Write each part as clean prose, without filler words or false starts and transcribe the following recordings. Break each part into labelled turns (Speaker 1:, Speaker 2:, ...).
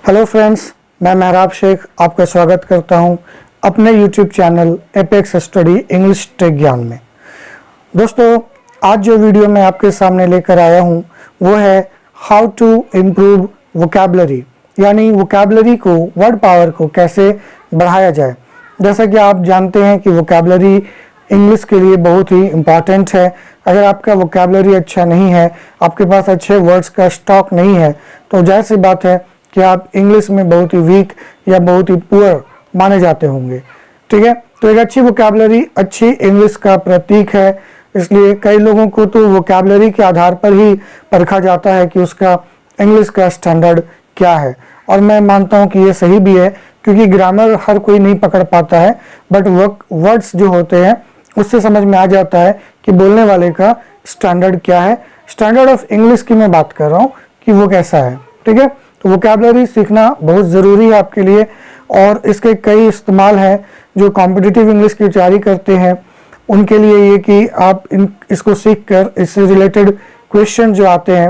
Speaker 1: Hello friends, मैं मेहराब शेख आपका स्वागत करता हूं अपने YouTube channel Apex Study English Tech Gyan में। दोस्तों, आज जो वीडियो मैं आपके सामने लेकर आया हूं वो है हाउ टू इम्प्रूव वोकैबुलरी, यानी वोकैबुलरी को, वर्ड पावर को कैसे बढ़ाया जाए। जैसा कि आप जानते हैं कि वोकैबुलरी इंग्लिश के लिए बहुत ही इम्पॉर्टेंट है। अगर आपका वोकैबुलरी अच्छा नहीं है, आपके पास अच्छे वर्ड्स का स्टॉक नहीं है, तो जाहिर सी बात है कि आप इंग्लिश में बहुत ही वीक या बहुत ही पुअर माने जाते होंगे। ठीक है, तो एक अच्छी वोकैबुलरी अच्छी इंग्लिश का प्रतीक है। इसलिए कई लोगों को तो वोकैबुलरी के आधार पर ही परखा जाता है कि उसका इंग्लिश का स्टैंडर्ड क्या है, और मैं मानता हूं कि ये सही भी है, क्योंकि ग्रामर हर कोई नहीं पकड़ पाता है, बट वर्ड्स जो होते हैं उससे समझ में आ जाता है कि बोलने वाले का स्टैंडर्ड क्या है। स्टैंडर्ड ऑफ इंग्लिश की मैं बात कर रहा हूँ कि वो कैसा है। ठीक है, तो वोकैबुलरी सीखना बहुत ज़रूरी है आपके लिए, और इसके कई इस्तेमाल हैं। जो कॉम्पिटिटिव इंग्लिश की तैयारी करते हैं उनके लिए ये कि आप इसको सीख कर इससे रिलेटेड क्वेश्चन जो आते हैं,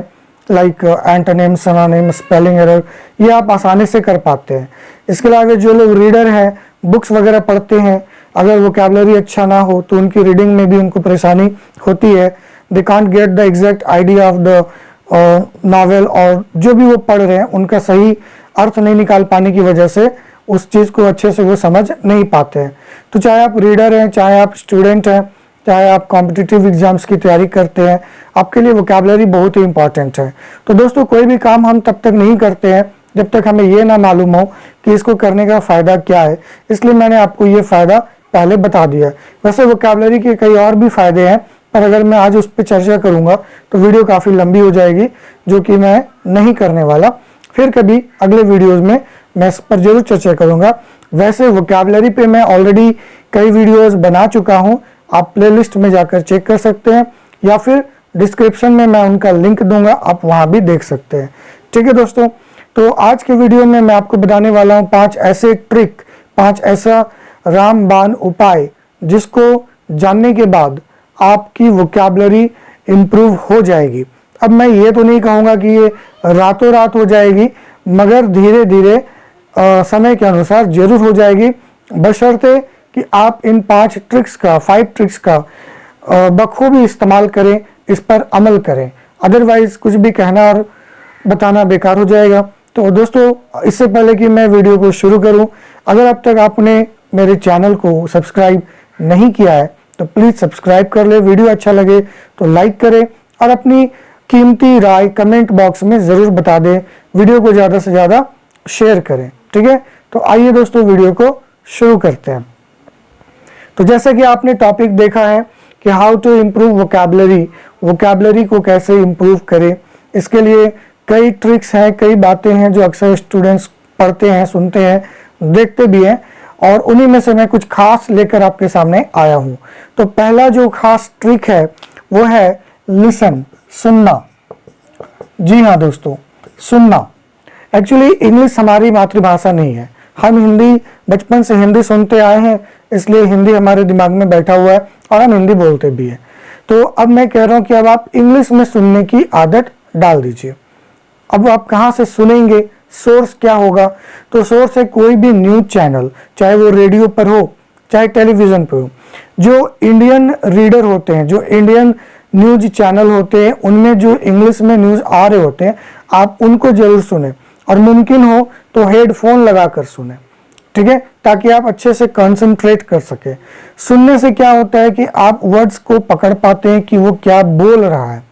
Speaker 1: like antonym, synonym, spelling error, ये आप आसानी से कर पाते हैं। इसके अलावा जो लोग रीडर हैं, बुक्स वगैरह पढ़ते हैं, अगर वोकैबुलरी अच्छा ना हो तो उनकी रीडिंग में भी उनको परेशानी होती है। They can't get the exact idea of the novel, और जो भी वो पढ़ रहे हैं उनका सही अर्थ नहीं निकाल पाने की वजह से उस चीज़ को अच्छे से वो समझ नहीं पाते हैं। तो चाहे आप रीडर हैं, चाहे आप स्टूडेंट हैं, चाहे आप कॉम्पिटिटिव एग्जाम्स की तैयारी करते हैं, आपके लिए वोकैबुलरी बहुत ही इंपॉर्टेंट है। तो दोस्तों, कोई भी काम हम तब तक नहीं करते हैं जब तक हमें ये ना मालूम हो कि इसको करने का फ़ायदा क्या है। इसलिए मैंने आपको ये फ़ायदा पहले बता दिया। वैसे वोकैबुलरी के कई और भी फ़ायदे हैं, पर अगर मैं आज उस पर चर्चा करूंगा तो वीडियो काफ़ी लंबी हो जाएगी, जो कि मैं नहीं करने वाला। फिर कभी अगले वीडियोस में मैं इस पर जरूर चर्चा करूंगा। वैसे वोकैबुलरी पे मैं ऑलरेडी कई वीडियोस बना चुका हूं, आप प्लेलिस्ट में जाकर चेक कर सकते हैं, या फिर डिस्क्रिप्शन में मैं उनका लिंक दूंगा, आप वहां भी देख सकते हैं। ठीक है दोस्तों, तो आज के वीडियो में मैं आपको बताने वाला हूँ 5 ऐसे ट्रिक, 5 ऐसा रामबाण उपाय जिसको जानने के बाद आपकी वोकैबुलरी इम्प्रूव हो जाएगी। अब मैं ये तो नहीं कहूँगा कि ये रातों रात हो जाएगी, मगर धीरे धीरे समय के अनुसार जरूर हो जाएगी, बशर्ते कि आप इन 5 ट्रिक्स का बखूबी इस्तेमाल करें, इस पर अमल करें। अदरवाइज कुछ भी कहना और बताना बेकार हो जाएगा। तो दोस्तों, इससे पहले कि मैं वीडियो को शुरू करूं, अगर अब तक आपने मेरे चैनल को सब्सक्राइब नहीं किया है तो प्लीज़ सब्सक्राइब कर ले। वीडियो अच्छा लगे तो लाइक करें, और अपनी कीमती राय कमेंट बॉक्स में ज़रूर बता दें। वीडियो को ज़्यादा से ज़्यादा शेयर करें। ठीक है, तो आइए दोस्तों वीडियो को शुरू करते हैं। तो जैसा कि आपने टॉपिक देखा है कि हाउ टू इम्प्रूव वोकैबुलरी को कैसे इम्प्रूव करें। इसके लिए कई ट्रिक्स हैं, कई बातें हैं जो अक्सर स्टूडेंट्स पढ़ते हैं, सुनते हैं, देखते भी हैं, और उन्हीं में से मैं कुछ खास लेकर आपके सामने आया हूं। तो पहला जो खास ट्रिक है वो है लिसन, सुनना। जी हाँ दोस्तों, सुनना। एक्चुअली इंग्लिश हमारी मातृभाषा नहीं है। हम हिंदी, बचपन से हिंदी सुनते आए हैं, इसलिए हिंदी हमारे दिमाग में बैठा हुआ है और हम हिंदी बोलते भी हैं। तो अब मैं कह रहा हूं कि अब आप इंग्लिश में सुनने की आदत डाल दीजिए। अब आप कहाँ से सुनेंगे, सोर्स क्या होगा? तो सोर्स है कोई भी न्यूज चैनल, चाहे वो रेडियो पर हो चाहे टेलीविजन पर हो। जो इंडियन रीडर होते हैं, जो इंडियन न्यूज चैनल होते हैं, उनमें जो इंग्लिश में न्यूज आ रहे होते हैं, आप उनको जरूर सुने, और मुमकिन हो तो हेडफोन लगा कर सुने। ठीक है, ताकि आप अच्छे से कंसंट्रेट कर सके। सुनने से क्या होता है कि आप वर्ड्स को पकड़ पाते हैं कि वो क्या बोल रहा है।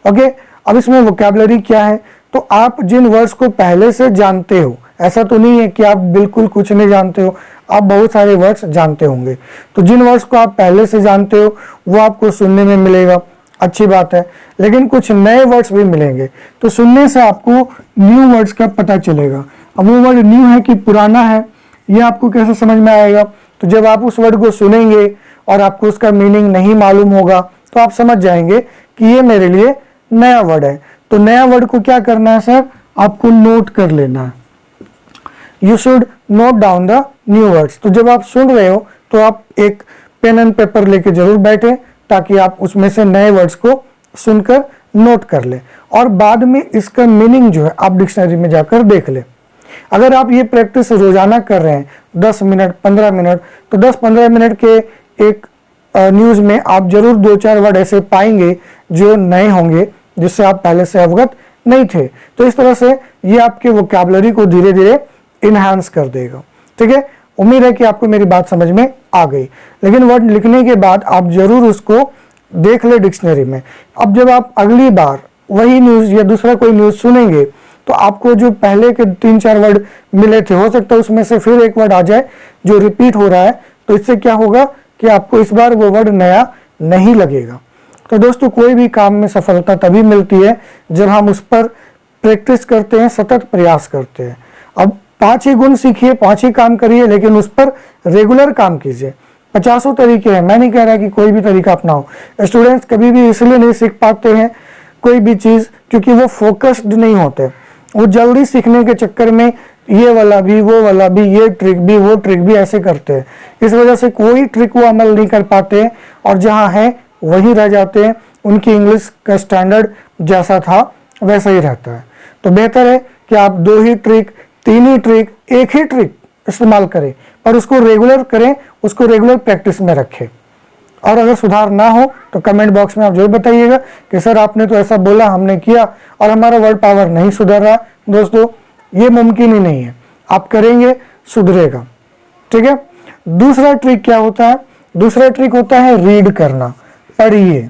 Speaker 1: ओके, अब इसमें वोकैबुलरी क्या है? तो आप जिन वर्ड्स को पहले से जानते हो, ऐसा तो नहीं है कि आप बिल्कुल कुछ नहीं जानते हो, आप बहुत सारे वर्ड्स जानते होंगे। तो जिन वर्ड्स को आप पहले से जानते हो वो आपको सुनने में मिलेगा, अच्छी बात है, लेकिन कुछ नए वर्ड्स भी मिलेंगे। तो सुनने से आपको न्यू वर्ड्स का पता चलेगा। अब वो वर्ड न्यू है कि पुराना है, ये आपको कैसे समझ में आएगा? तो जब आप उस वर्ड को सुनेंगे और आपको उसका मीनिंग नहीं मालूम होगा तो आप समझ जाएंगे कि ये मेरे लिए नया वर्ड है। तो नया वर्ड को क्या करना है सर? आपको नोट कर लेना है। You should note down the new words. तो जब आप सुन रहे हो तो आप एक पेन एंड पेपर लेके जरूर बैठे, ताकि आप उसमें से नए वर्ड्स को सुनकर नोट कर ले, और बाद में इसका मीनिंग जो है आप डिक्शनरी में जाकर देख ले। अगर आप ये प्रैक्टिस रोजाना कर रहे हैं 10 मिनट 15 मिनट, तो 10-15 मिनट के एक न्यूज़ में आप जरूर 2-4 वर्ड ऐसे पाएंगे जो नए होंगे, जिससे आप पहले से अवगत नहीं थे। तो इस तरह से ये आपके वोकैबुलरी को धीरे धीरे इनहांस कर देगा। ठीक है, उम्मीद है कि आपको मेरी बात समझ में आ गई। लेकिन वर्ड लिखने के बाद आप जरूर उसको देख ले डिक्शनरी में। अब जब आप अगली बार वही न्यूज़ या दूसरा कोई न्यूज़ सुनेंगे तो आपको जो पहले के 3-4 वर्ड मिले थे, हो सकता है उसमें से फिर एक वर्ड आ जाए जो रिपीट हो रहा है। तो इससे क्या होगा कि आपको इस बार वो वर्ड नया नहीं लगेगा। तो दोस्तों, कोई भी काम में सफलता तभी मिलती है जब हम उस पर प्रैक्टिस करते हैं, सतत प्रयास करते हैं। अब 5 ही गुण सीखिए, 5 ही काम करिए, लेकिन उस पर रेगुलर काम कीजिए। 50 तरीके हैं, मैं नहीं कह रहा कि कोई भी तरीका अपनाओ। स्टूडेंट्स कभी भी इसलिए नहीं सीख पाते हैं कोई भी चीज़ क्योंकि वो फोकस्ड नहीं होते। वो जल्दी सीखने के चक्कर में ये वाला भी, वो वाला भी, ये ट्रिक भी, वो ट्रिक भी ऐसे करते हैं। इस वजह से कोई ट्रिक वो अमल नहीं कर पाते हैं और जहाँ है वहीं रह जाते हैं। उनकी इंग्लिश का स्टैंडर्ड जैसा था वैसा ही रहता है। तो बेहतर है कि आप 2 ही ट्रिक, 3 ही ट्रिक, 1 ही ट्रिक इस्तेमाल करें, पर उसको रेगुलर करें, उसको रेगुलर प्रैक्टिस में रखें। और अगर सुधार ना हो तो कमेंट बॉक्स में आप जरूर बताइएगा कि सर आपने तो ऐसा बोला, हमने किया और हमारा वर्ड पावर नहीं सुधर रहा। दोस्तों, ये मुमकिन ही नहीं है, आप करेंगे सुधरेगा। ठीक है, दूसरा ट्रिक क्या होता है? दूसरा ट्रिक होता है रीड करना, पढ़िए।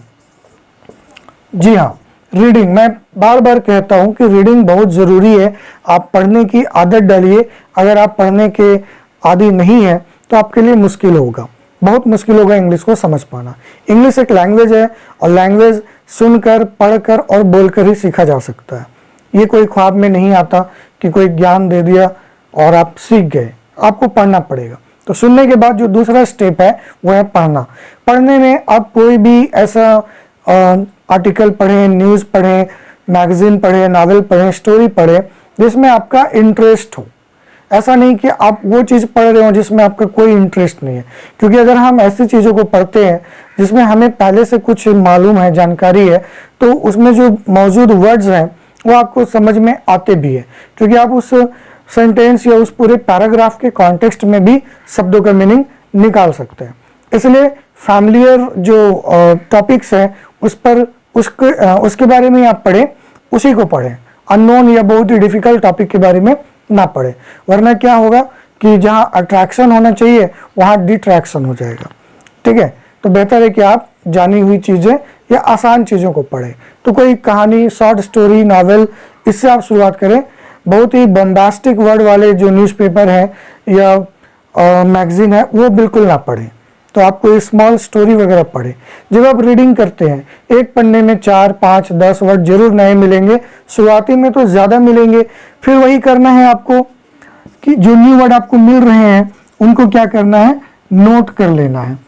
Speaker 1: जी हाँ, रीडिंग, मैं बार बार कहता हूं कि रीडिंग बहुत ज़रूरी है। आप पढ़ने की आदत डालिए। अगर आप पढ़ने के आदी नहीं है तो आपके लिए मुश्किल होगा, बहुत मुश्किल होगा इंग्लिश को समझ पाना। इंग्लिश एक लैंग्वेज है और लैंग्वेज सुनकर, पढ़कर और बोलकर ही सीखा जा सकता है। ये कोई ख्वाब में नहीं आता कि कोई ज्ञान दे दिया और आप सीख गए। आपको पढ़ना पड़ेगा। तो सुनने के बाद जो दूसरा स्टेप है वो है पढ़ना। पढ़ने में आप कोई भी ऐसा आर्टिकल पढ़ें, न्यूज़ पढ़ें, मैगजीन पढ़ें, नावल पढ़ें, स्टोरी पढ़ें जिसमें आपका इंटरेस्ट हो। ऐसा नहीं कि आप वो चीज़ पढ़ रहे हो जिसमें आपका कोई इंटरेस्ट नहीं है, क्योंकि अगर हम ऐसी चीज़ों को पढ़ते हैं जिसमें हमें पहले से कुछ मालूम है, जानकारी है, तो उसमें जो मौजूद वर्ड्स हैं वो आपको समझ में आते भी है, क्योंकि आप उस सेंटेंस या उस पूरे पैराग्राफ के कॉन्टेक्स्ट में भी शब्दों का मीनिंग निकाल सकते हैं। इसलिए फैमिलियर जो टॉपिक्स हैं उस पर उसके बारे में आप पढ़ें, उसी को पढ़ें। अननोन या बहुत ही डिफिकल्ट टॉपिक के बारे में ना पढ़े, वरना क्या होगा कि जहाँ अट्रैक्शन होना चाहिए वहाँ डिट्रैक्शन हो जाएगा। ठीक है, तो बेहतर है कि आप जानी हुई चीज़ें या आसान चीज़ों को पढ़ें। तो कोई कहानी, शॉर्ट स्टोरी, नावल, इससे आप शुरुआत करें। बहुत ही बम्बास्टिक वर्ड वाले जो न्यूज़पेपर हैं या मैगजीन है वो बिल्कुल ना पढ़ें। तो आप कोई स्मॉल स्टोरी वगैरह पढ़ें। जब आप रीडिंग करते हैं एक पन्ने में 4, 5, 10 वर्ड जरूर नए मिलेंगे। शुरुआती में तो ज़्यादा मिलेंगे। फिर वही करना है आपको कि जो न्यू वर्ड आपको मिल रहे हैं उनको क्या करना है, नोट कर लेना है।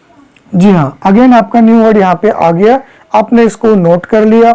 Speaker 1: जी हाँ, अगेन आपका न्यू वर्ड यहाँ पे आ गया, आपने इसको नोट कर लिया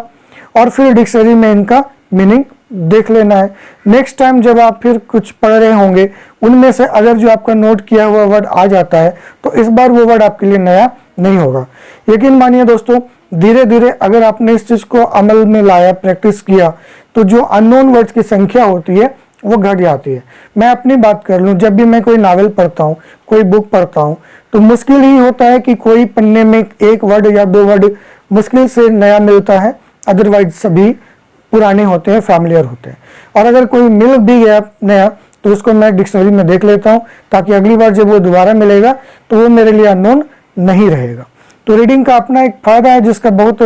Speaker 1: और फिर डिक्शनरी में इनका मीनिंग देख लेना है। नेक्स्ट टाइम जब आप फिर कुछ पढ़ रहे होंगे उनमें से अगर जो आपका नोट किया हुआ वर्ड आ जाता है तो इस बार वो वर्ड आपके लिए नया नहीं होगा। यकीन मानिए दोस्तों, धीरे धीरे अगर आपने इस चीज़ को अमल में लाया, प्रैक्टिस किया, तो जो अननोन वर्ड्स की संख्या होती है वो घट जाती है। मैं अपनी बात कर लूँ, जब भी मैं कोई नावल पढ़ता हूँ, कोई बुक पढ़ता हूँ, तो मुश्किल ही होता है कि कोई पन्ने में 1 वर्ड या 2 वर्ड मुश्किल से नया मिलता है, अदरवाइज सभी पुराने होते हैं, फैमिलियर होते हैं। और अगर कोई मिल भी गया नया तो उसको मैं डिक्शनरी में देख लेता हूँ, ताकि अगली बार जब वो दोबारा मिलेगा तो वो मेरे लिए अननोन नहीं रहेगा। तो रीडिंग का अपना एक फायदा है जिसका बहुत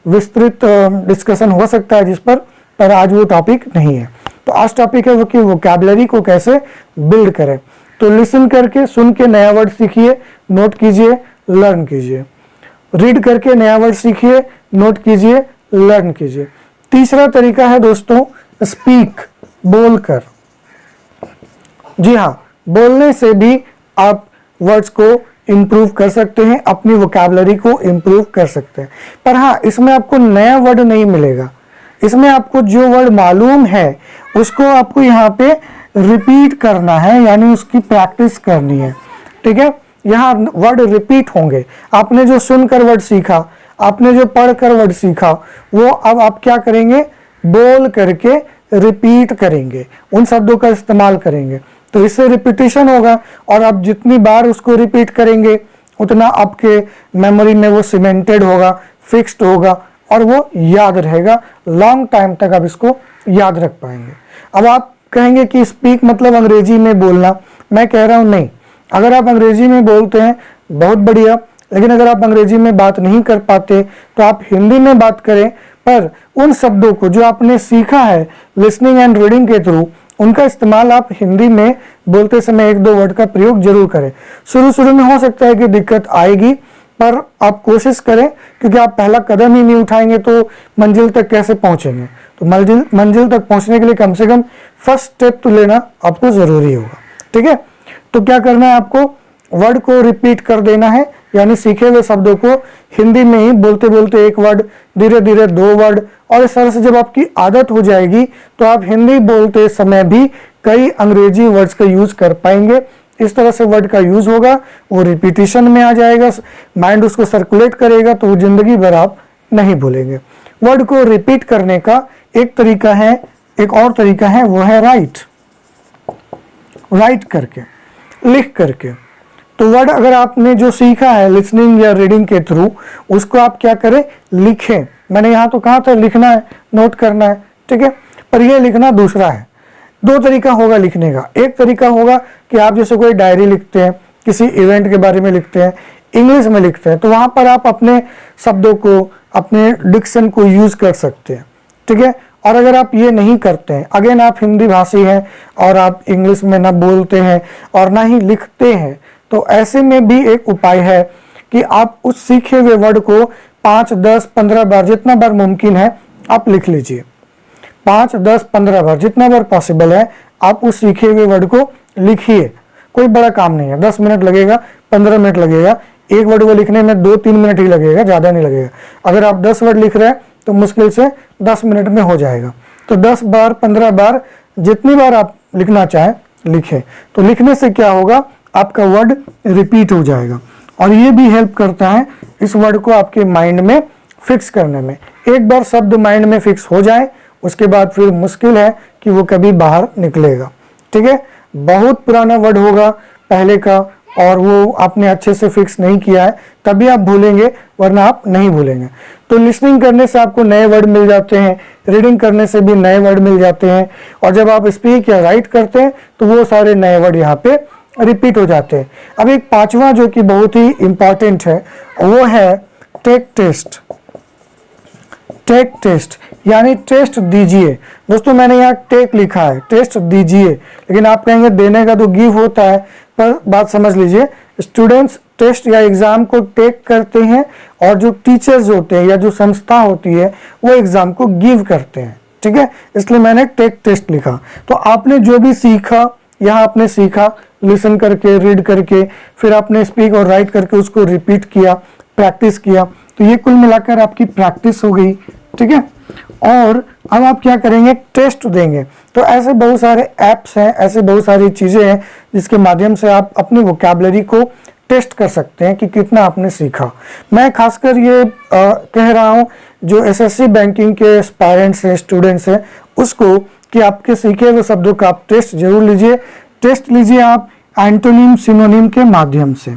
Speaker 1: विस्तृत डिस्कशन हो सकता है जिस पर आज वो टॉपिक नहीं है। तो आज टॉपिक है वो कि वोकैबुलरी को कैसे बिल्ड करें। तो लिसन करके, सुन के नया वर्ड सीखिए, नोट कीजिए, लर्न कीजिए। रीड करके नया वर्ड सीखिए, नोट कीजिए, लर्न कीजिए। तीसरा तरीका है दोस्तों स्पीक, बोलकर। जी हाँ, बोलने से भी आप वर्ड्स को इम्प्रूव कर सकते हैं, अपनी वोकैबुलरी को इम्प्रूव कर सकते हैं। पर हाँ, इसमें आपको नया वर्ड नहीं मिलेगा। इसमें आपको जो वर्ड मालूम है उसको आपको यहाँ पे रिपीट करना है, यानी उसकी प्रैक्टिस करनी है। ठीक है, यहाँ वर्ड रिपीट होंगे। आपने जो सुनकर वर्ड सीखा, आपने जो पढ़कर वर्ड सीखा, वो अब आप क्या करेंगे, बोल करके रिपीट करेंगे, उन शब्दों का इस्तेमाल करेंगे, तो इससे रिपीटिशन होगा और आप जितनी बार उसको रिपीट करेंगे उतना आपके मेमोरी में वो सीमेंटेड होगा, फिक्स्ड होगा और वो याद रहेगा, लॉन्ग टाइम तक आप इसको याद रख पाएंगे। अब आप कहेंगे कि स्पीक मतलब अंग्रेजी में बोलना, मैं कह रहा हूँ नहीं, अगर आप अंग्रेजी में बोलते हैं बहुत बढ़िया, लेकिन अगर आप अंग्रेजी में बात नहीं कर पाते तो आप हिंदी में बात करें, पर उन शब्दों को जो आपने सीखा है लिसनिंग एंड रीडिंग के थ्रू, उनका इस्तेमाल आप हिंदी में बोलते समय एक दो वर्ड का प्रयोग जरूर करें। शुरू में हो सकता है कि दिक्कत आएगी, पर आप कोशिश करें, क्योंकि आप पहला कदम ही नहीं उठाएंगे तो मंजिल तक कैसे पहुंचेंगे। तो मंजिल तक पहुंचने के लिए कम से कम फर्स्ट स्टेप तो लेना आपको जरूरी होगा। ठीक है, तो क्या करना है, आपको वर्ड को रिपीट कर देना है, यानी सीखे हुए शब्दों को हिंदी में ही बोलते बोलते एक वर्ड, धीरे धीरे दो वर्ड, और इस तरह से जब आपकी आदत हो जाएगी तो आप हिंदी बोलते समय भी कई अंग्रेजी वर्ड्स का यूज कर पाएंगे। इस तरह से वर्ड का यूज होगा, वो रिपीटिशन में आ जाएगा, माइंड उसको सर्कुलेट करेगा, तो वो जिंदगी भर आप नहीं भूलेंगे। वर्ड को रिपीट करने का एक तरीका है, एक और तरीका है, वो है राइट करके, लिख करके। तो वर्ड अगर आपने जो सीखा है लिसनिंग या रीडिंग के थ्रू, उसको आप क्या करें, लिखें। मैंने यहाँ तो कहा था लिखना है, नोट करना है, ठीक है, पर यह लिखना दूसरा है। दो तरीका होगा लिखने का। एक तरीका होगा कि आप जैसे कोई डायरी लिखते हैं, किसी इवेंट के बारे में लिखते हैं, इंग्लिश में लिखते हैं, तो वहां पर आप अपने शब्दों को, अपने डिक्शन को यूज कर सकते हैं। ठीक है, और अगर आप ये नहीं करते हैं, अगेन आप हिंदी भाषी हैं और आप इंग्लिश में ना बोलते हैं और ना ही लिखते हैं, तो ऐसे में भी एक उपाय है कि आप उस सीखे हुए वर्ड को 5, 10, 15 बार, जितना बार मुमकिन है आप लिख लीजिए। 5, 10, 15 बार, जितना बार पॉसिबल है आप उस सीखे हुए वर्ड को लिखिए। कोई बड़ा काम नहीं है, 10 मिनट लगेगा, 15 मिनट लगेगा, एक वर्ड को लिखने में 2-3 मिनट ही लगेगा, ज़्यादा नहीं लगेगा। अगर आप 10 वर्ड लिख रहे हैं तो मुश्किल से 10 मिनट में हो जाएगा। तो 10 बार, 15 बार, जितनी बार आप लिखना चाहें लिखें। तो लिखने से क्या होगा, आपका वर्ड रिपीट हो जाएगा और ये भी हेल्प करता है इस वर्ड को आपके माइंड में फिक्स करने में। एक बार शब्द माइंड में फिक्स हो जाए उसके बाद फिर मुश्किल है कि वो कभी बाहर निकलेगा। ठीक है, बहुत पुराना वर्ड होगा पहले का और वो आपने अच्छे से फिक्स नहीं किया है, तभी आप भूलेंगे, वरना आप नहीं भूलेंगे। तो लिसनिंग करने से आपको नए वर्ड मिल जाते हैं, रीडिंग करने से भी नए वर्ड मिल जाते हैं, और जब आप स्पीक या राइट करते हैं तो वो सारे नए वर्ड यहाँ पे रिपीट हो जाते हैं। अब एक पांचवा जो कि बहुत ही इंपॉर्टेंट है वो है टेक टेस्ट। टेक टेस्ट यानी टेस्ट दीजिए। दोस्तों मैंने यहाँ टेक लिखा है, टेस्ट दीजिए, लेकिन आप कहेंगे देने का तो गिव होता है, पर बात समझ लीजिए, स्टूडेंट्स टेस्ट या एग्जाम को टेक करते हैं और जो टीचर्स होते हैं या जो संस्था होती है वो एग्जाम को गिव करते हैं। ठीक है, इसलिए मैंने टेक टेस्ट लिखा। तो आपने जो भी सीखा, यहाँ आपने सीखा लिसन करके, रीड करके, फिर आपने स्पीक और राइट करके उसको रिपीट किया, प्रैक्टिस किया, तो ये कुल मिलाकर आपकी प्रैक्टिस हो गई। ठीक है, और अब आप क्या करेंगे, टेस्ट देंगे। तो ऐसे बहुत सारे ऐप्स हैं, ऐसे बहुत सारी चीज़ें हैं जिसके माध्यम से आप अपनी वोकैबुलरी को टेस्ट कर सकते हैं कि कितना आपने सीखा। मैं खासकर ये कह रहा हूँ जो एसएससी बैंकिंग के एस्पायरेंट्स हैं, स्टूडेंट्स हैं, उसको कि आपके सीखे हुए शब्दों का आप टेस्ट जरूर लीजिए। टेस्ट लीजिए आप एंटोनिम सिनोनिम के माध्यम से।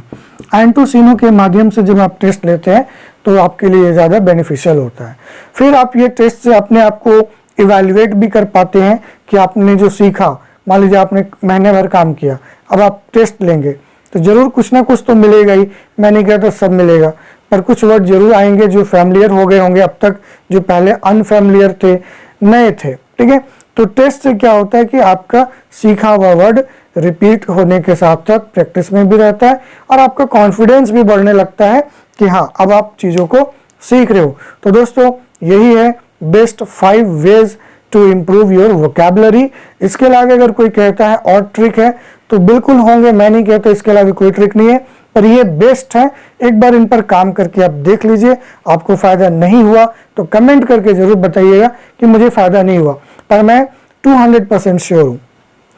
Speaker 1: एंटोसिनो के माध्यम से जब आप टेस्ट लेते हैं तो आपके लिए ज़्यादा बेनिफिशियल होता है। फिर आप ये टेस्ट से अपने आप को इवैल्यूएट भी कर पाते हैं कि आपने जो सीखा, मान लीजिए आपने महीने भर काम किया, अब आप टेस्ट लेंगे तो जरूर कुछ ना कुछ तो मिलेगा ही। मैं नहीं कहता सब मिलेगा, पर कुछ वर्ड जरूर आएंगे जो फैमिलियर हो गए होंगे अब तक, जो पहले अनफैमिलियर थे, नए थे। ठीक है, तो टेस्ट से क्या होता है कि आपका सीखा हुआ वर्ड रिपीट होने के साथ साथ प्रैक्टिस में भी रहता है और आपका कॉन्फिडेंस भी बढ़ने लगता है कि हाँ अब आप चीज़ों को सीख रहे हो। तो दोस्तों यही है best 5 ways to improve your vocabulary. इसके अलावा अगर कोई कहता है और ट्रिक है तो बिल्कुल होंगे, मैं नहीं कहता इसके अलावा कोई ट्रिक नहीं है, पर ये बेस्ट है। एक बार इन पर काम करके आप देख लीजिए, आपको फ़ायदा नहीं हुआ तो कमेंट करके ज़रूर बताइएगा कि मुझे फ़ायदा नहीं हुआ, पर मैं 200% श्योर हूँ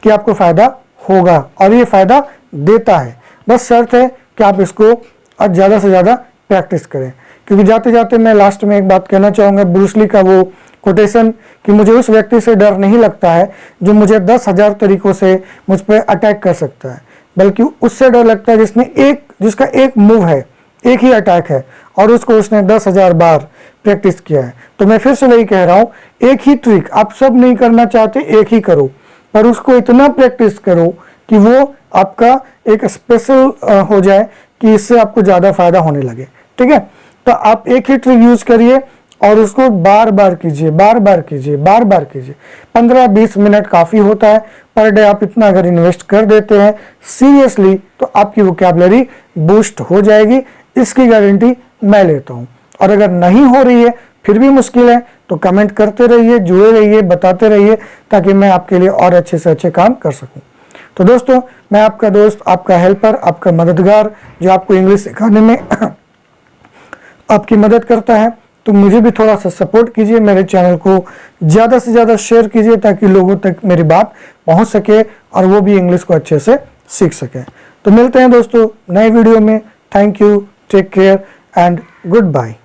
Speaker 1: कि आपको फ़ायदा होगा और ये फ़ायदा देता है। बस शर्त है कि आप इसको ज़्यादा से ज़्यादा प्रैक्टिस करें, क्योंकि जाते जाते मैं लास्ट में एक बात कहना चाहूँगा, ब्रूस ली का वो कोटेशन कि मुझे उस व्यक्ति से डर नहीं लगता है जो मुझे 10,000 तरीकों से मुझ पर अटैक कर सकता है, बल्कि उससे डर लगता है जिसका एक मूव है, एक ही अटैक है और उसको उसने 10,000 बार प्रैक्टिस किया है। तो मैं फिर से वही कह रहा हूँ, एक ही ट्रिक आप सब नहीं करना चाहते, एक ही करो, पर उसको इतना प्रैक्टिस करो कि वो आपका एक स्पेशल हो जाए कि इससे आपको ज़्यादा फायदा होने लगे। ठीक है, तो आप एक ही ट्रिक यूज करिए और उसको बार बार कीजिए, बार बार कीजिए, बार बार कीजिए। 15-20 मिनट काफ़ी होता है पर डे। आप इतना अगर इन्वेस्ट कर देते हैं सीरियसली तो आपकी वोकैबुलरी बूस्ट हो जाएगी, इसकी गारंटी मैं लेता हूँ। और अगर नहीं हो रही है, फिर भी मुश्किल है, तो कमेंट करते रहिए, जुड़े रहिए, बताते रहिए, ताकि मैं आपके लिए और अच्छे से अच्छे काम कर सकूँ। तो दोस्तों, मैं आपका दोस्त, आपका हेल्पर, आपका मददगार, जो आपको इंग्लिश सिखाने में आपकी मदद करता है। तो मुझे भी थोड़ा सा सपोर्ट कीजिए, मेरे चैनल को ज़्यादा से ज़्यादा शेयर कीजिए ताकि लोगों तक मेरी बात पहुंच सके और वो भी इंग्लिश को अच्छे से सीख सके। तो मिलते हैं दोस्तों नए वीडियो में। Thank you, take care and good bye.